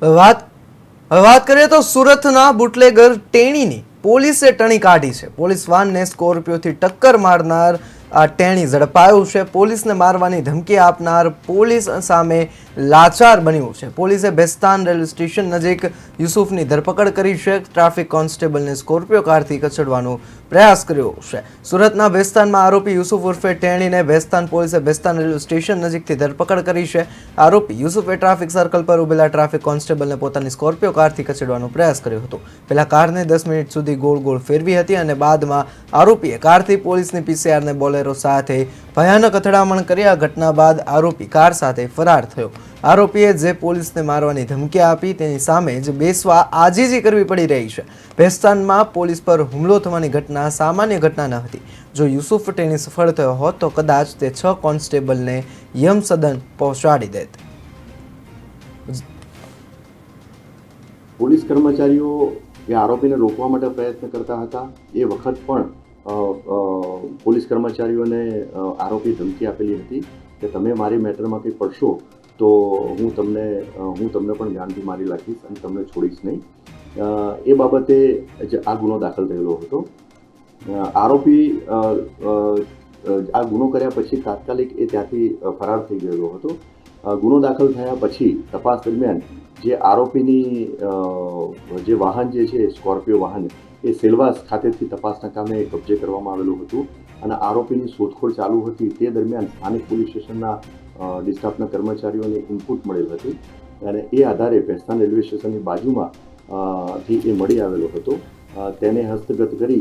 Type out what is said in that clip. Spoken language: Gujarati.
વાત વાત કરીએ તો સુરતના બુટલેગર ટેણીની પોલીસે ટણી કાઢી છે. પોલીસ વાનને સ્કોર્પિયોથી ટક્કર મારનાર આ ટેણી ઝડપાયું છે. પોલીસને મારવાની ધમકી આપનાર પોલીસ સામે લાચાર બન્યું છે. પોલીસે બેસ્તાન રેલવે સ્ટેશન નજીક યુસુફની ધરપકડ કરી છે. ટ્રાફિક કોન્સ્ટેબલને સ્કોર્પિયો કારથી કચડવાનો પ્રયાસ કર્યો છે. સુરતના બેસ્તાનમાં આરોપી યુસુફ ઉર્ફે ટેણીને બેસ્તાન પોલીસે બેસ્તાન રેલવે સ્ટેશન નજીકથી ધરપકડ કરી છે. આરોપી યુસુફે ટ્રાફિક સર્કલ પર ઉભેલા ટ્રાફિક કોન્સ્ટેબલને પોતાની સ્કોર્પિયો કારથી કચડવાનો પ્રયાસ કર્યો હતો. પહેલા કારને 10 મિનિટ સુધી ગોળ ગોળ ફેરવી હતી અને બાદમાં આરોપીએ કારથી પોલીસની પીસીઆરને બોલેરો સાથે ભયાનક અથડામણ કરી. આ ઘટના બાદ આરોપી કાર સાથે ફરાર થયો. આરોપીએ જે પોલીસને મારવાની ધમકી આપી તેની સામે જ બેસવા આજીજી કરવી પડી રહી છે. ભેસ્તાનમાં પોલીસ પર હુમલો થવાની ઘટના સામાન્ય ઘટના ન હતી. જો યુસુફ ટેણી સફળ થયો હોત તો કદાચ તે 6 કોન્સ્ટેબલને યમસદન પહોંચાડી દેત. પોલીસ કર્મચારીઓ એ આરોપીને રોકવા માટે પ્રયત્ન કરતા હતા. એ વખત પણ પોલીસ કર્મચારીઓને આરોપી ધમકી આપેલી હતી કે તમે મારી મેટરમાં કંઈ પડશો તો હું તમને પણ જાનથી મારી નાખીશ અને તમને છોડીશ નહીં. એ બાબતે જ આ ગુનો દાખલ થયેલો હતો. આરોપી આ ગુનો કર્યા પછી તાત્કાલિક એ ત્યાંથી ફરાર થઈ ગયેલો હતો. ગુનો દાખલ થયા પછી તપાસ દરમિયાન જે આરોપીની જે વાહન જે છે સ્કોર્પિયો વાહન એ સેલવાસ ખાતેથી તપાસના કામે કબજે કરવામાં આવેલું હતું અને આરોપીની શોધખોળ ચાલુ હતી. તે દરમિયાન સ્થાનિક પોલીસ સ્ટેશનના ડિસ્ટાફના કર્મચારીઓને ઇનપુટ મળેલ હતી અને એ આધારે ભેસ્તાન રેલવે સ્ટેશનની બાજુમાં થી એ મળી આવેલો હતો. તેને હસ્તગત કરી